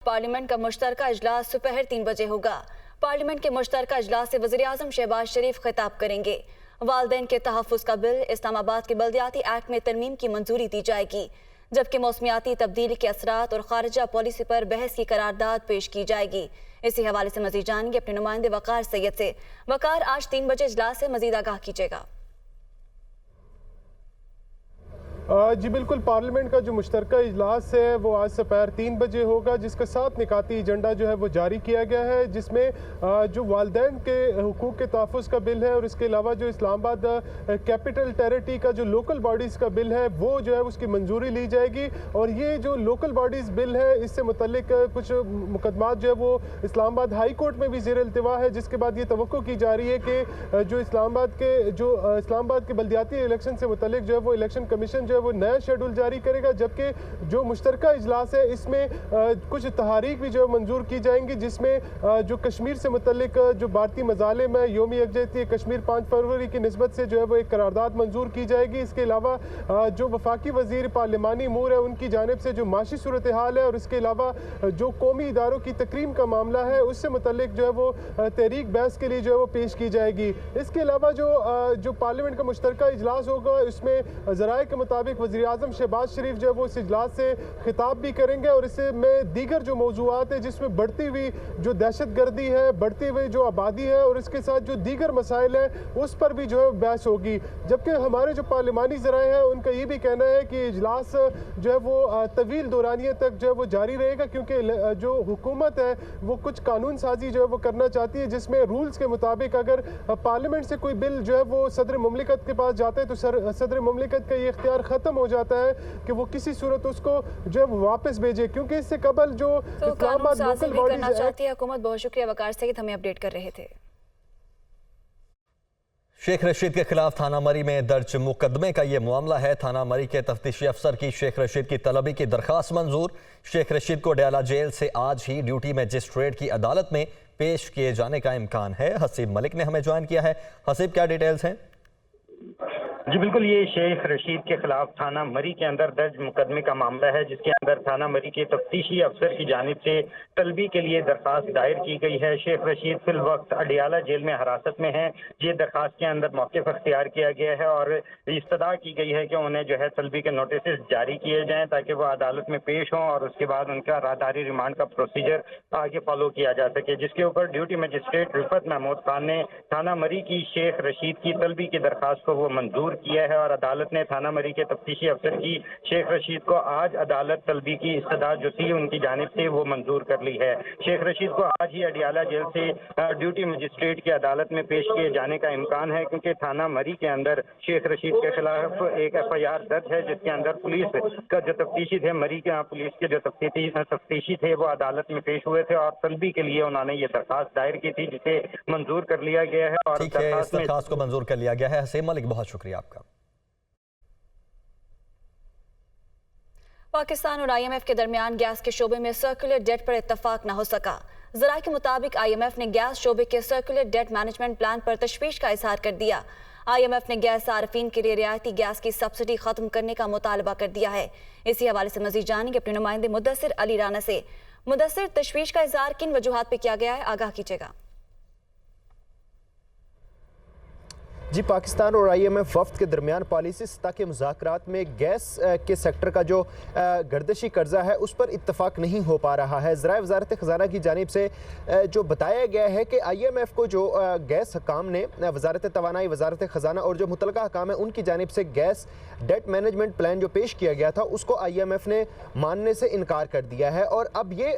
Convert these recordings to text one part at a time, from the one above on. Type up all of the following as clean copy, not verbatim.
Parliament का मुश्तरका इजलास दोपहर 3 बजे होगा। पार्लियामेंट के मुश्तरका इजलास से वज़ीर-ए-आज़म शहबाज शरीफ खिताब करेंगे। वालिदैन के तहफ़्फ़ुज़ का बिल इस्लामाबाद के बल्दियाती एक्ट में तरमीम की मंजूरी दी जाएगी, जबकि मौसमियाती तब्दीली के असरात और खारजा पॉलिसी पर बहस की करारदाद पेश की जाएगी। इसी हवाले से मज़ीद जानेंगे अपने नुमाइंदे वकार सैयद से। वकार, आज 3 बजे इजलास से मज़ीद आगाह कीजिएगा। जी बिल्कुल, पार्लियामेंट का जो मुश्तरका इजलास है वो आज दोपहर 3 बजे होगा, जिसका 7 निकाती एजेंडा जो है वो जारी किया गया है, जिसमें जो वालिदैन के हुकूक के तहफ़्फ़ुज़ का बिल है और इसके अलावा जो इस्लामाबाद कैपिटल टेरिटरी का जो लोकल बॉडीज़ का बिल है वो जो है उसकी मंजूरी ली जाएगी। और ये जो लोकल बॉडीज़ बिल है इससे मुतल्लिक कुछ मुकदमात जो है वो इस्लामाबाद हाई कोर्ट में भी ज़ेर इल्तिवा है, जिसके बाद ये तवक्को की जा रही है कि जो इस्लामाबाद के बल्दियाती इलेक्शन से मुतल्लिक जो है वो इलेक्शन कमीशन जो वो नया शेड्यूल जारी करेगा, जबकि जो मुश्तरका इजलास है इसमें कुछ तहारीक भी जो मंजूर की जाएंगी, जिसमें जो कश्मीर से मुतल्लिक जो भारतीय मज़ालिम है योमी यकजहती कश्मीर 5 फरवरी की निस्बत से जो है वो एक करारदाद मंजूर की जाएगी। इसके अलावा जो वफाकी वजीर पार्लिमानी अमूर है उनकी जानिब से जो माशी सूरत हाल है और इसके अलावा जो कौमी इदारों की तकरीम का मामला है उससे मुतल्लिक जो है वो तहरीक बहस के लिए जो है वो पेश की जाएगी। इसके अलावा जो पार्लियामेंट का मुश्तरका इजलास होगा उसमें ज़राए के मुताबिक वज़ीर-ए-आज़म शहबाज शरीफ जो है वो इस इजलास से खिताब भी करेंगे और इसमें दीगर जो मौज़ूआत है जिसमें बढ़ती हुई जो दहशत गर्दी है, बढ़ती हुई जो आबादी है और इसके साथ जो दीगर मसाइल हैं उस पर भी जो है बहस होगी। जबकि हमारे जो पार्लिमानी ज़राए हैं उनका ये भी कहना है कि इजलास जो है वो तवील दौरानिया तक जो है वो जारी रहेगा, क्योंकि जो हुकूमत है वो कुछ कानून साजी जो है वो करना चाहती है, जिसमें रूल्स के मुताबिक अगर पार्लियामेंट से कोई बिल जो है वो सदर मुमलिकत के पास जाता है तो सदर मुमलिकत का ये इख्तियार खत्म हो जाता है कि वो किसी सूरत उसको जो है वापस भेजे, क्योंकि इससे कबल जो इस्लामाबाद लोकल बॉडीज करना चाहती है हुकूमत। बहुत शुक्रिया वकार सईद, हमें अपडेट कर रहे थे। शेख रशीद के खिलाफ थाना मरी में दर्ज मुकदमे का ये मामला है। थाना मरी के तफ्तीशी अफसर की शेख रशीद की तलबी की दरखास्त मंजूर। शेख रशीद को अडयाला जेल से आज ही ड्यूटी मजिस्ट्रेट की अदालत में पेश किए जाने का इम्कान है। हसीब मलिक ने हमें ज्वाइन किया है। हसीब, क्या डिटेल्स हैं? जी बिल्कुल, ये शेख रशीद के खिलाफ थाना मरी के अंदर दर्ज मुकदमे का मामला है, जिसके अंदर थाना मरी के तफ्तीशी अफसर की जानिब से तलबी के लिए दरखास्त दायर की गई है। शेख रशीद फिल वक्त अडियाला जेल में हिरासत में है। ये दरखास्त के अंदर मौक़िफ़ अख्तियार किया गया है और इस्तदा की गई है कि उन्हें जो है तलबी के नोटिस जारी किए जाएँ ताकि वो अदालत में पेश हों और उसके बाद उनका राहदारी रिमांड का प्रोसीजर आगे फॉलो किया जा सके, जिसके ऊपर ड्यूटी मजिस्ट्रेट रिफत महमूद खान ने थाना मरी की शेख रशीद की तलबी की दरखास्त को वो मंजूर किया है और अदालत ने थाना मरी के तफ्तीशी अफसर की शेख रशीद को आज अदालत तलबी की इस्तदा जो थी उनकी जानिब से वो मंजूर कर ली है। शेख रशीद को आज ही अडियाला जेल से ड्यूटी मजिस्ट्रेट की अदालत में पेश किए जाने का इम्कान है, क्योंकि थाना मरी के अंदर शेख रशीद के खिलाफ एक FIR दर्ज है, जिसके अंदर पुलिस का जो तफ्तीशी थे, मरी के पुलिस के जो तफ्तीशी थे वो अदालत में पेश हुए थे और तलबी के लिए उन्होंने ये दरखास्त दायर की थी, जिसे मंजूर कर लिया गया है। और ठीक है, इस दरखास्त को मंजूर कर लिया गया है। हसीब मलिक, बहुत शुक्रिया आपका। पाकिस्तान और IMF के दरमियान गैस के शोबे में सर्कुलर डेट पर इत्तफाक न हो सका। ज़राए के मुताबिक IMF ने गैस शोबे के सर्कुलर डेट मैनेजमेंट प्लान पर तशवीश का इजहार कर दिया। IMF ने गैस सार्फिन के लिए रियायती गैस की सब्सिडी खत्म करने का मुतालबा कर दिया है। इसी हवाले से मजीद जानेंगे अपने नुमाइंदे मुदस्सिर अली राना से। मुदस्सिर, तशवीश का इजहार किन वजूहात पर किया गया है, आगाह कीजिएगा। जी, पाकिस्तान और IMF वफ्द के दरमियान पॉलिसी सतह के मुज़ाकरात में गैस के सेक्टर का जो गर्दिशी कर्जा है उस पर इत्तफाक नहीं हो पा रहा है। ज़राए वज़ारत ख़ज़ाना की जानिब से जो बताया गया है कि IMF को जो गैस हकाम ने वज़ारत तवानाई, वज़ारत ख़ज़ाना और जो मुतलका हकाम है उनकी जानिब से गैस डेट मैनेजमेंट प्लान जो पेश किया गया था उसको IMF ने मानने से इनकार कर दिया है और अब ये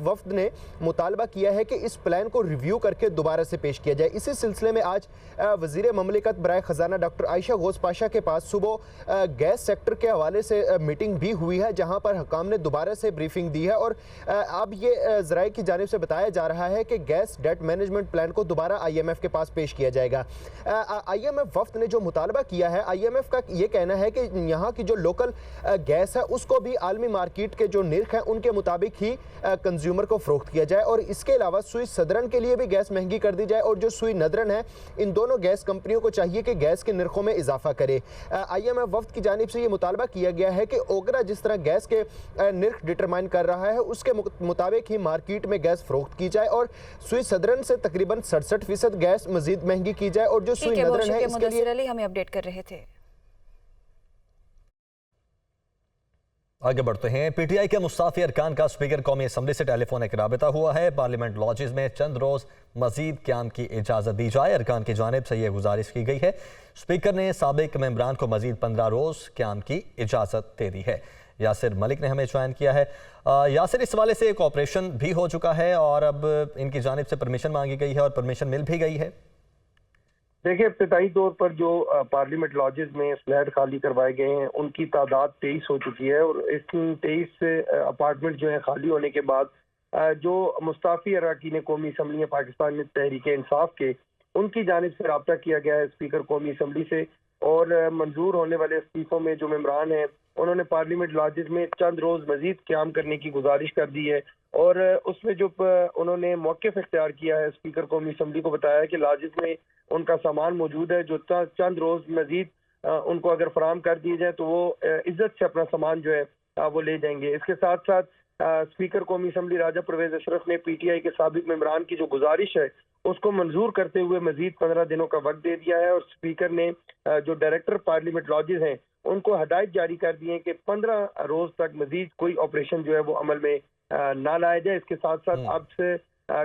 वफ्द ने मुतालबा किया है कि इस प्लान को रिव्यू करके दोबारा से पेश किया जाए। इसी सिलसिले में आज वज़ीर ममलिकत बराए ख़ज़ाना डॉक्टर आयशा गौस पाशा के पास सुबह गैस सेक्टर के हवाले से मीटिंग भी हुई है, जहां पर हकाम ने दोबारा से ब्रीफिंग दी है और अब ये ज़राए की जानिब से बताया जा रहा है कि गैस डेट मैनेजमेंट प्लान को दोबारा IMF के पास पेश किया जाएगा। IMF वफ्द ने जो मुतालबा किया है, IMF का ये कहना है कि यहाँ की जो लोकल गैस है उसको भी आलमी मार्केट के जो निर्ख हैं उनके मुताबिक ही कंज्यूमर को फ़रोख्त किया जाए और इसके अलावा सुई सदरन के लिए भी गैस महंगी कर दी जाए और जो सुई नदरन है इन दोनों गैस कंपनियों को चाहिए कि गैस के निर्खों में इजाफा करे। IMF वफ्द की जानिब से ये मुतालबा किया गया है कि ओगरा जिस तरह गैस के निर्ख डिटरमाइन कर रहा है उसके मुताबिक ही मार्केट में गैस फरोख्त की जाए और सुई सदरन से तकरीबन 67% गैस मजीद महंगी की जाए और जो सुई नदरन है इसके लिए हमें अपडेट कर रहे थे। आगे बढ़ते हैं। PTI के मुस्ताफी अरकान का स्पीकर कौमी असम्बली से टेलीफोनिक राबिता हुआ है। पार्लियामेंट लॉजेस में चंद रोज मजीद क्याम की इजाज़त दी जाए। अरकान की जानिब से यह गुजारिश की गई है। स्पीकर ने साबिक मेंबरान को मजीद 15 रोज क्याम की इजाज़त दे दी है। यासिर मलिक ने हमें ज्वाइन किया है। यासिर, इस हवाले से एक ऑपरेशन भी हो चुका है और अब इनकी जानिब से परमिशन मांगी गई है और परमिशन मिल भी गई है। देखिए, इब्तिदाई तौर पर जो पार्लियामेंट लॉजेस में फ्लैट खाली करवाए गए हैं उनकी तादाद 23 हो चुकी है और इस 23 अपार्टमेंट जो है खाली होने के बाद जो मुस्ताफी अरकान कौमी असम्बली पाकिस्तान में तहरीक इंसाफ के उनकी जानिब से रब्ता किया गया है स्पीकर कौमी असम्बली से और मंजूर होने वाले इस्तीफों में जो मेम्बरान हैं उन्होंने पार्लियामेंट लॉजेस में चंद रोज मजीद क्याम करने की गुजारिश कर दी है और उसमें जो उन्होंने मौक़िफ़ इख्तियार किया है स्पीकर कौमी असम्बली को बताया है कि लॉजेस में उनका सामान मौजूद है जो चंद रोज मजीद उनको अगर फराम कर दिए जाए तो वो इज्जत से अपना सामान जो है वो ले जाएंगे। इसके साथ साथ स्पीकर कौमी असम्बली राजा परवेज अशरफ ने PTI के साबिक मेंबरान की जो गुजारिश है उसको मंजूर करते हुए मजीद 15 दिनों का वक्त दे दिया है और स्पीकर ने जो डायरेक्टर पार्लियामेंट लॉजेस हैं उनको हदायत जारी कर दी है कि 15 रोज तक मजीद कोई ऑपरेशन जो है वो अमल में ना लाया जाए। इसके साथ साथ अब से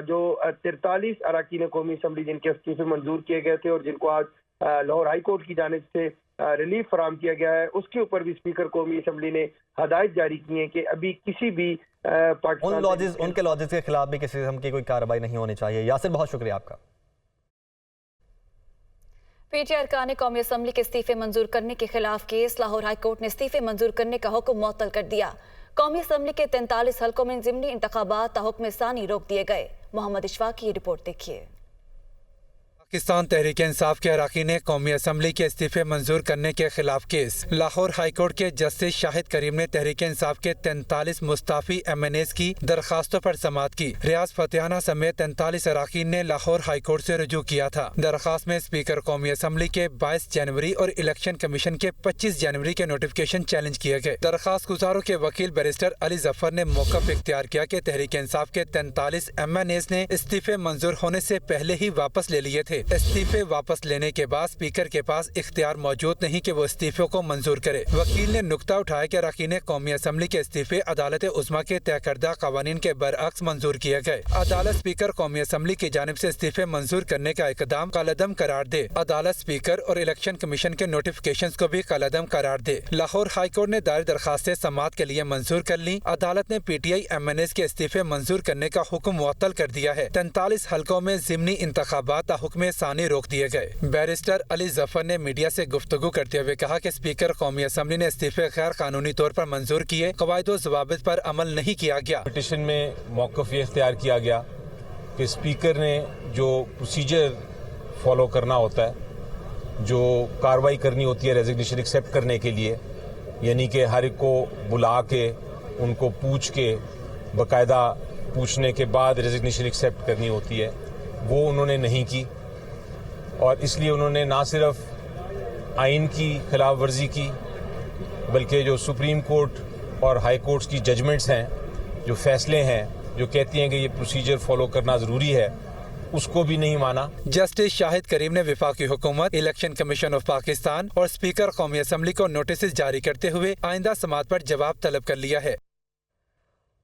जो 43 अरकान कौमी असम्बली जिनके इस्तीफे मंजूर किए गए थे और जिनको आज लाहौर हाई कोर्ट की जानिब से रिलीफ फराम किया गया है उसके ऊपर भी स्पीकर कौमी असम्बली ने हदायत जारी की है कि अभी किसी भी उनके लॉजेस के खिलाफ भी किसी किस्म की कोई कार्रवाई नहीं होनी चाहिए। यासिर, बहुत शुक्रिया आपका। PTI अरकान ने कौमी असम्बली के इस्तीफे मंजूर करने के खिलाफ केस लाहौर हाई कोर्ट ने इस्तीफे मंजूर करने का हुक्म मुअत्तल कर दिया। कौमी असम्बली के 43 हल्कों में ज़िमनी इंतखाबात ताहुक्म सानी रोक दिए गए। मोहम्मद इशफाक की रिपोर्ट देखिए। पाकिस्तान तहरीक इंसाफ के अरकान ने कौमी असम्बली के इस्तीफे मंजूर करने के खिलाफ केस लाहौर हाई कोर्ट के जस्टिस शाहिद करीम ने तहरीक इंसाफ के 43 मुस्ताफी MNAs की दरखास्तों पर समाअत की। रियाज फतेहाना समेत 43 अरकान ने लाहौर हाई कोर्ट से रुजू किया था। दरखास्त में स्पीकर कौमी असम्बली के 22 जनवरी और इलेक्शन कमीशन के 25 जनवरी के नोटिफिकेशन चैलेंज किए गए। दरखास्त गुजारों के वकील बैरिस्टर अली जफर ने मौक़िफ़ इख्तियार किया कि तहरीक इंसाफ के 43 MNAs ने इस्तीफे मंजूर होने से पहले ही वापस ले लिए थे। इस्तीफे वापस लेने के बाद स्पीकर के पास इख्तियार मौजूद नहीं कि वो इस्तीफों को मंजूर करे। वकील ने नुक्ता उठाया कि अरकान कौमी असम्बली के इस्तीफे अदालत उज़्मा के तय करदा कवानीन के बरअक्स मंजूर किए गए। अदालत स्पीकर कौमी असम्बली की जानिब से इस्तीफे मंजूर करने का इकदाम कलअदम करार दे। अदालत स्पीकर और इलेक्शन कमीशन के नोटिफिकेशन को भी कलअदम करार दे। लाहौर हाई कोर्ट ने दायर दरखास्तें समाअत के लिए मंजूर कर ली। अदालत ने PTI MNAs के इस्तीफे मंजूर करने का हुक्म मुअत्तल कर दिया है। 43 हल्कों में ज़िमनी इंतखाबात हुक्म सानी रोक दिए गए। बैरिस्टर अली जफर ने मीडिया से गुफ्तगू करते हुए कहा कि स्पीकर कौमी असम्बली ने इस्तीफे गैर कानूनी तौर पर मंजूर किए, कवायद व ज़वाबित पर अमल नहीं किया गया। पिटीशन में मौक़िफ़ ये इख्तियार किया गया कि स्पीकर ने जो प्रोसीजर फॉलो करना होता है, जो कार्रवाई करनी होती है रेजिग्नेशन एक्सेप्ट करने के लिए, यानी कि हर एक को बुला के उनको पूछ के बाकायदा पूछने के बाद रेजिग्नेशन एक्सेप्ट करनी होती है, वो उन्होंने नहीं की और इसलिए उन्होंने ना सिर्फ आइन की खिलाफ वर्जी की बल्कि जो सुप्रीम कोर्ट और हाई कोर्ट्स की जजमेंट्स हैं, जो फैसले हैं जो कहती हैं कि ये प्रोसीजर फॉलो करना ज़रूरी है, उसको भी नहीं माना। जस्टिस शाहिद करीम ने वफाकी हुकूमत, इलेक्शन कमीशन ऑफ पाकिस्तान और स्पीकर कौमी असम्बली को नोटिस जारी करते हुए आइंदा समाअत पर जवाब तलब कर लिया है।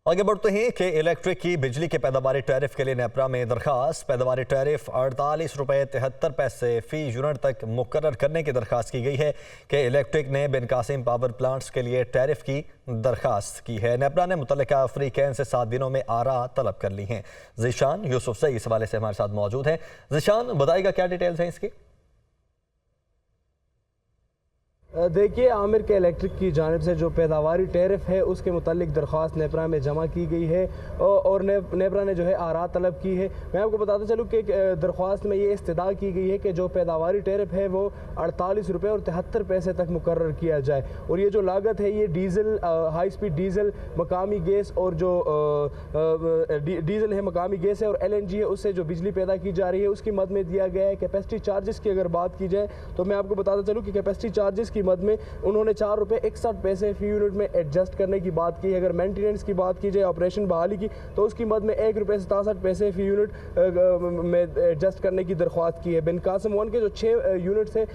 आगे बढ़ते हैं कि इलेक्ट्रिक की बिजली के पैदावारी टैरिफ के लिए नेपरा में दरखास्त। पैदावारी टैरिफ 48 रुपये 73 पैसे फी यूनिट तक मुकर्रर करने की दरखास्त की गई है कि इलेक्ट्रिक ने बिन कासिम पावर प्लांट्स के लिए टैरिफ की दरखास्त की है। नेपरा ने मुतल्लिका अफ्रीकैन से 7 दिनों में आरा तलब कर ली हैं। ज़ीशान यूसुफ से इस हवाले से हमारे साथ मौजूद हैं। ज़ीशान, बताइएगा क्या डिटेल्स हैं इसकी? देखिए, आमिर के इलेक्ट्रिक की जानिब से जो पैदावारी टैरिफ है उसके मुतालिक दरख्वास्त नेपरा में जमा की गई है और नेपरा ने जो है आरा तलब की है। मैं आपको बताता चलूँ कि दरख्वास्त में ये इस्तदा की गई है कि जो पैदावारी टैरिफ है वो 48 रुपये और 73 पैसे तक मुकर्रर किया जाए और ये जो लागत है ये डीज़ल, हाई स्पीड डीज़ल, मकामी गैस और जो डीज़ल है, मकामी गैस है और LNG है, उससे जो बिजली पैदा की जा रही है उसकी मद में दिया गया है। कैपेसिटी चार्जेस की अगर बात की जाए तो मैं आपको बताता चलूँ कि कैपेसिटी चार्जेस की मद में उन्होंने 4 रुपये 61 पैसे फी यूनिट में एडजस्ट करने की बात की है। अगर मेंटेनेंस की बात की जाए, ऑपरेशन बहाली की, तो उसकी मद में 1 रुपये 67 पैसे फी यूनिट में एडजस्ट करने की दरख्वास्त की है। बिन कासिम 1 के जो 6 यूनिट्स हैं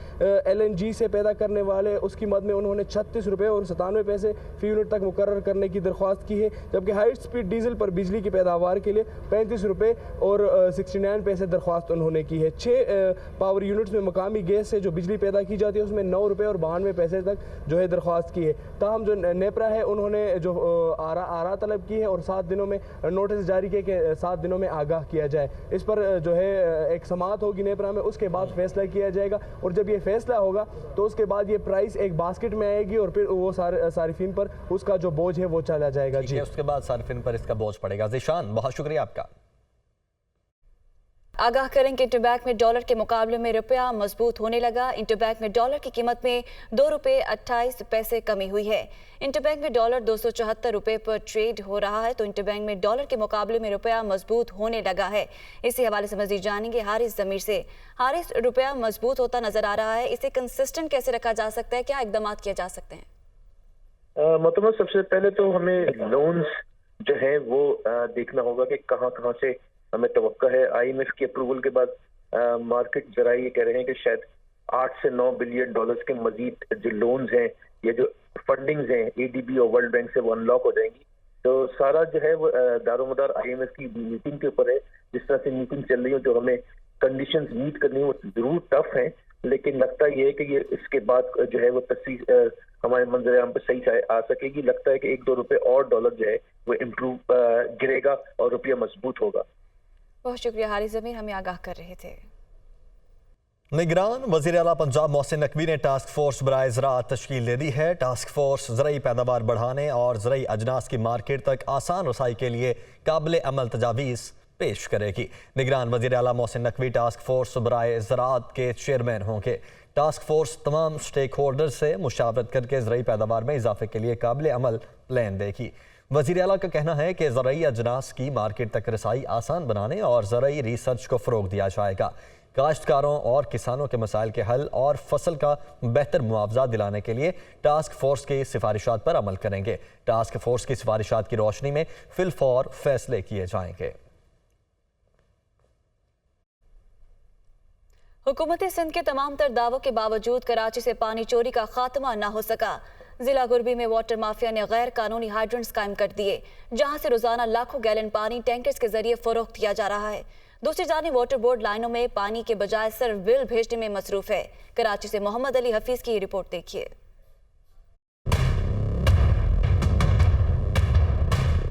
LNG से पैदा करने वाले, उसकी मद में उन्होंने 36 रुपये और 97 पैसे फी यूनिट तक मुकर्रर करने की दरख्वास्त की है। जबकि हाई स्पीड डीजल पर बिजली की पैदावार के लिए 35 रुपये और 69 पैसे दरख्वास्त उन्होंने की है। 6 पावर यूनिट्स में मकामी गैस से जो बिजली पैदा की जाती है उसमें 9 रुपये और 92 पैसे तक जो है दरख्वास्त की है। ताहम जो नेपरा है उन्होंने जो आरा तलब की है और 7 दिनों में नोटिस जारी किया कि 7 दिनों में आगाह किया जाए। इस पर जो है एक समाअत होगी नेपरा में, उसके बाद फैसला किया जाएगा और जब ये फैसला होगा तो उसके बाद ये प्राइस एक बास्केट में आएगी और फिर वो सारिफिन पर उसका जो बोझ है वो चला जाएगा। जी, उसके बाद सारिफिन पर इसका बोझ पड़ेगा। ज़ीशान, बहुत शुक्रिया आपका। आगाह करें कि इंटरबैंक में डॉलर के मुकाबले में रुपया मजबूत होने लगा। इंटरबैंक में डॉलर की कीमत में 2 रुपये 28 पैसे कमी हुई है। इंटरबैंक में डॉलर 274 रुपये पर ट्रेड हो रहा है तो इंटरबैंक में डॉलर के मुकाबले में रुपया मजबूत होने लगा है। इसी हवाले से मजीद जानेंगे हारिस ज़मीर से। हारिस, रुपया मजबूत होता नजर आ रहा है, इसे कंसिस्टेंट कैसे रखा जा सकता है, क्या इकदाम किए जा सकते हैं? मतलब सबसे पहले तो हमें लोन्स जो है वो देखना होगा कि कहाँ कहाँ से हमें तवक्का है। IMF की अप्रूवल के बाद मार्केट जरा ये कह रहे हैं कि शायद 8 से 9 बिलियन डॉलर्स के मजीद जो लोन्स हैं, ये जो फंडिंग्स हैं ADB और वर्ल्ड बैंक से वो अनलॉक हो जाएंगी। तो सारा जो है वो दारोमदार IMF की मीटिंग के ऊपर है। जिस तरह से मीटिंग चल रही हो, जो हमें कंडीशंस मीट करनी है वो जरूर टफ है, लेकिन लगता ये है कि ये इसके बाद जो है वो तस्वीर हमारे मंजर आम पर सही आ सकेगी। लगता है कि 1-2 रुपए और डॉलर जो है वो इम्प्रूव गिरेगा और रुपया मजबूत होगा। बहुत शुक्रिया हारिस ज़मीर, हमें आगाह कर रहे थे। निगरान वज़ीर आला पंजाब मोहसिन नकवी ने टास्क फोर्स बराए ज़राअत तश्कील दे दी है। टास्क फोर्स ज़रई पैदावार बढ़ाने और ज़रई अजनास की मार्केट तक आसान रसाई के लिए काबिल अमल तजावीज़ पेश करेगी। निगरान वज़ीर आला मोहसिन नकवी टास्क फोर्स बराए ज़राअत के चेयरमैन होंगे। टास्क फोर्स तमाम स्टेक होल्डर से मुशावरत करके ज़रई पैदावार में इजाफे के लिए काबिल अमल प्लान देगी। वज़ीर आला का कहना है कि ज़रई अजनास की मार्केट तक रसाई आसान बनाने और ज़रई रिसर्च को फ़रोग दिया जाएगा। काश्तकारों और किसानों के मसाइल के हल और फसल का बेहतर मुआवजा दिलाने के लिए टास्क फोर्स की सिफारिशात पर अमल करेंगे। टास्क फोर्स की सिफारिशात की रोशनी में फिलफौर फैसले किए जाएंगे। हुकूमत सिंध के तमाम तर दावों के बावजूद कराची से पानी चोरी का खात्मा न हो सका। जिला गुरबी में वाटर माफिया ने गैर कानूनी हाइड्रेंट्स कायम कर दिए, जहां से रोजाना लाखों गैलन पानी टैंकर्स के जरिए फरोख्त किया जा रहा है। दूसरी जानिब वाटर बोर्ड लाइनों में पानी के बजाय सिर्फ बिल भेजने में मसरूफ है। कराची से मोहम्मद अली हफीज की रिपोर्ट देखिए।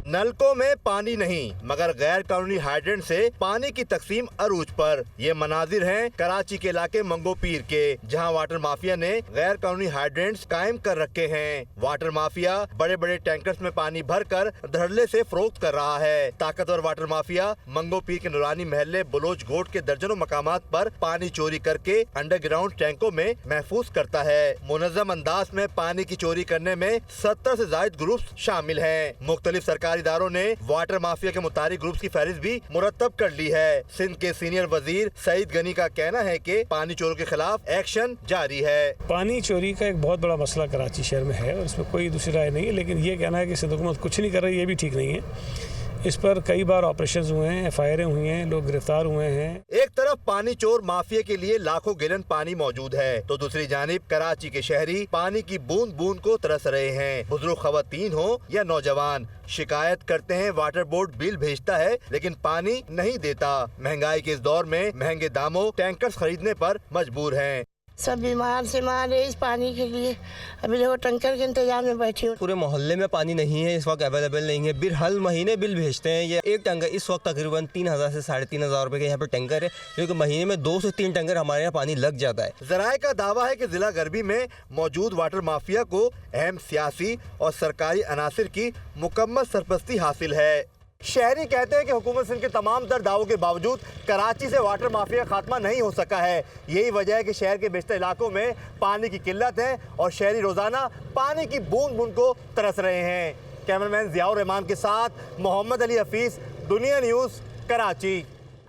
नलकों में पानी नहीं मगर गैर कानूनी हाइड्रेंट से पानी की तकसीम अरूज पर। ये मनाजिर हैं कराची के इलाके मंगो पीर के, जहां वाटर माफिया ने गैर कानूनी हाइड्रेंट्स कायम कर रखे हैं। वाटर माफिया बड़े बड़े टैंकर्स में पानी भरकर धड़ल्ले से फरोख्त कर रहा है। ताकतवर वाटर माफिया मंगो पीर के नुरानी महल्ले बलोच गोट के दर्जनों मकामात पर पानी चोरी करके अंडरग्राउंड टैंकों में महफूज करता है। मुनज़्ज़म अंदाज में पानी की चोरी करने में 70 से ज्यादा ग्रुप्स शामिल हैं। मुख्तलिफ सरकारी इदारों ने वाटर माफिया के मुताबिक ग्रुप्स की फहरिस्त भी मुरतब कर ली है। सिंध के सीनियर वजीर सईद गनी का कहना है कि पानी चोरों के खिलाफ एक्शन जारी है। पानी चोरी का एक बहुत बड़ा मसला कराची शहर में है और इसमें कोई दूसरी राय नहीं है, लेकिन ये कहना है कि सिंध हुकूमत कुछ नहीं कर रही, ये भी ठीक नहीं है। इस पर कई बार ऑपरेशन हुए हैं, FIR हुई हैं, लोग गिरफ्तार हुए हैं। एक तरफ पानी चोर माफिया के लिए लाखों गैलन पानी मौजूद है, तो दूसरी जानिब कराची के शहरी पानी की बूंद बूंद को तरस रहे हैं। बुजुर्ग खवातीन हो या नौजवान शिकायत करते हैं वाटर बोर्ड बिल भेजता है लेकिन पानी नहीं देता। महंगाई के इस दौर में महंगे दामों टैंकर्स खरीदने पर मजबूर हैं। सब बीमार से मार है इस पानी के लिए। अभी देखो टंकर के इंतजार में बैठी हूँ। पूरे मोहल्ले में पानी नहीं है, इस वक्त अवेलेबल नहीं है। बिल हर महीने बिल भेजते हैं। ये एक टंकर इस वक्त तकरीबन 3,000 से 3,500 रुपए के यहाँ पे टंकर है, क्योंकि महीने में 2 से 3 टंकर हमारे यहाँ पानी लग जाता है। जराये का दावा है कि जिला गर्भी में मौजूद वाटर माफिया को अहम सियासी और सरकारी अनासिर की मुकम्मल सरपरस्ती हासिल है। शहरी कहते हैं कि हुकूमत सिंध के तमाम तर दावों के बावजूद कराची से वाटर माफिया का खात्मा नहीं हो सका है। यही वजह है कि शहर के बेशतर इलाकों में पानी की किल्लत है और शहरी रोजाना पानी की बूंद बूंद को तरस रहे हैं। कैमरामैन जियाउर रहमान के साथ मोहम्मद अली हफीज, दुनिया न्यूज़, कराची।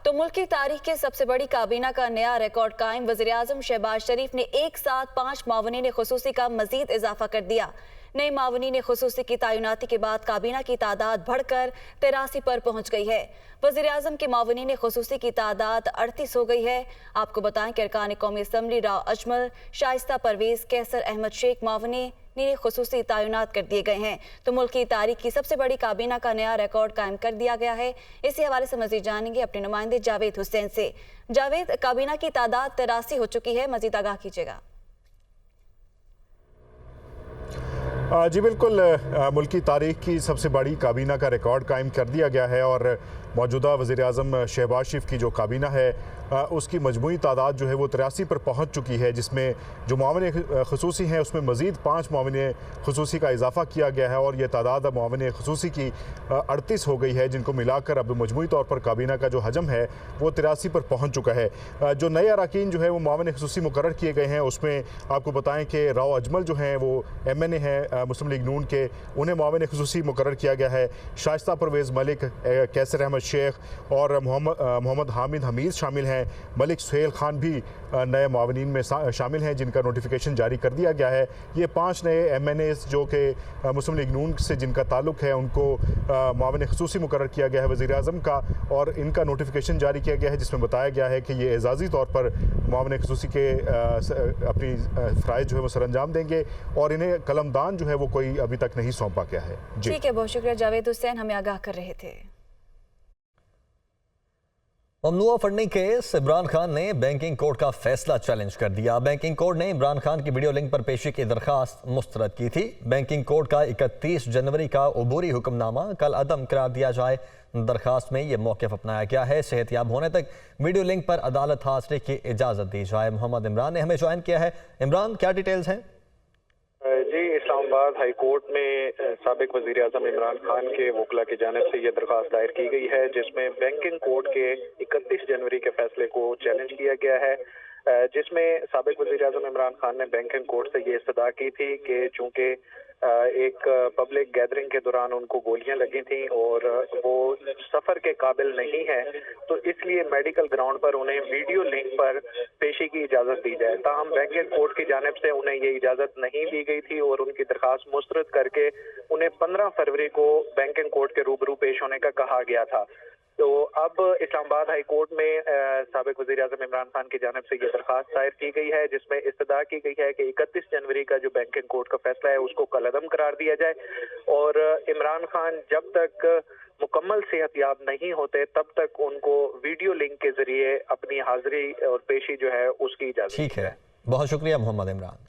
तो मुल्क की तारीख के सबसे बड़ी काबीना का नया रिकॉर्ड कायम। वज़ीर-ए-आज़म शहबाज शरीफ ने एक साथ 5 मावनीन खुसूसी का मजीद इजाफा कर दिया। नई मावनीन खुसूसी की तैनाती के बाद काबीना की तादाद बढ़कर 83 पर पहुंच गई है। वज़ीर-ए-आज़म के मावनीन खुसूसी की तादाद 38 हो गई है। आपको बताएं कि अरकान कौमी असम्बली राव अजमल, शाइस्ता परवेज, कैसर अहमद शेख मावनीन खुसूसी तैनात कर दिए गए हैं। तो मुल्क की तारीख की सबसे बड़ी काबीना का नया रिकॉर्ड कायम कर दिया गया है। इसी हवाले से मजीद जानेंगे अपने नुमाइंदे जावेद हुसैन से। जावेद, काबीना की तादाद 83 हो चुकी है, मजीद आगाह कीजिएगा। जी बिल्कुल, मुल्क की तारीख की सबसे बड़ी काबीना का रिकॉर्ड कायम कर दिया गया है और मौजूदा वज़ीर-ए-आज़म शहबाज शरीफ की जो काबीना है उसकी मजमूई तादाद जो है वो 83 पर पहुंच चुकी है, जिसमें जो मावने खुसूसी हैं उसमें मज़ीद 5 मावने खुसूसी का इजाफा किया गया है और ये तादाद अब मावने खुसूसी की 38 हो गई है, जिनको मिलाकर अब मजमूई तौर पर काबीना का जो हजम है वो 83 पर पहुँच चुका है। जो नए अरकान जो है वो मावने खुसूसी मुकर्रर किए गए हैं, उसमें आपको बताएँ कि राव अजमल जो हैं वो MNA हैं मुस्लिम लीग नून के, उन्हें मावने खुसूसी मुकर्रर किया गया है। शाइस्ता परवेज़ मलिक, कैसर अहमद शेख और मोहम्मद हामिद हमीद शामिल हैं। मलिक सुहेल खान भी नए मावनीन में शामिल हैं, जिनका नोटिफिकेशन जारी कर दिया गया है। ये 5 नए MNAs जो कि मुस्लिम लीग नून से जिनका ताल्लुक़ है, उनको मावन खुसूसी मुकर्रर किया गया है वज़ीर-ए-आज़म का, और इनका नोटिफिकेशन जारी किया गया है, जिसमें बताया गया है कि ये एजाज़ी तौर पर मावन खुसूसी के अपनी फ़राइज़ जो है वो सरअंजाम देंगे और इन्हें कलमदान जो है वो कोई अभी तक नहीं सौंपा गया है। ठीक है, बहुत शुक्रिया जावेद हुसैन, हमें आगाह कर रहे थे। ममनुआ फंडिंग केस, इमरान खान ने बैंकिंग कोड का फैसला चैलेंज कर दिया। बैंकिंग कोड ने इमरान खान की वीडियो लिंक पर पेशी की दरखास्त मुस्तरद की थी। बैंकिंग कोड का 31 जनवरी का उबूरी हुक्मनामा कल अदम करार दिया जाए। दरखास्त में यह मौक़िफ़ अपनाया गया है सेहतयाब होने तक वीडियो लिंक पर अदालत हाजिरी की इजाज़त दी जाए। मोहम्मद इमरान ने हमें ज्वाइन किया है। इमरान, क्या डिटेल्स हैं? जी, इस्लामाबाद हाई कोर्ट में साबिक वज़ीर-ए-आज़म इमरान खान के वकला की जानिब से यह दरख्वास्त दायर की गई है, जिसमें बैंकिंग कोड के 31 जनवरी के फैसले को चैलेंज किया गया है, जिसमें साबिक वज़ीर-ए-आज़म इमरान खान ने बैंकिंग कोड से ये इस्तदा की थी कि चूँकि एक पब्लिक गैदरिंग के दौरान उनको गोलियां लगी थी और वो सफ़र के काबिल नहीं है, तो इसलिए मेडिकल ग्राउंड पर उन्हें वीडियो लिंक पर पेशी की इजाज़त दी जाए। ताहम बैंकिंग कोर्ट की जानिब से उन्हें ये इजाज़त नहीं दी गई थी और उनकी दरख्वास्त मुस्तरद करके उन्हें 15 फरवरी को बैंकिंग कोर्ट के रूबरू पेश होने का कहा गया था। तो अब इस्लामाबाद हाई कोर्ट में साबिक वज़ीर-ए-आज़म इमरान खान की जानिब से ये दरख्वास्त दायर की गई है, जिसमें इस्तदा की गई है कि 31 जनवरी का जो बैंकिंग कोर्ट का फैसला है उसको कलअदम करार दिया जाए और इमरान खान जब तक मुकम्मल सेहतयाब नहीं होते तब तक उनको वीडियो लिंक के जरिए अपनी हाजिरी और पेशी जो है उसकी इजाज़त। ठीक है, बहुत शुक्रिया मोहम्मद इमरान।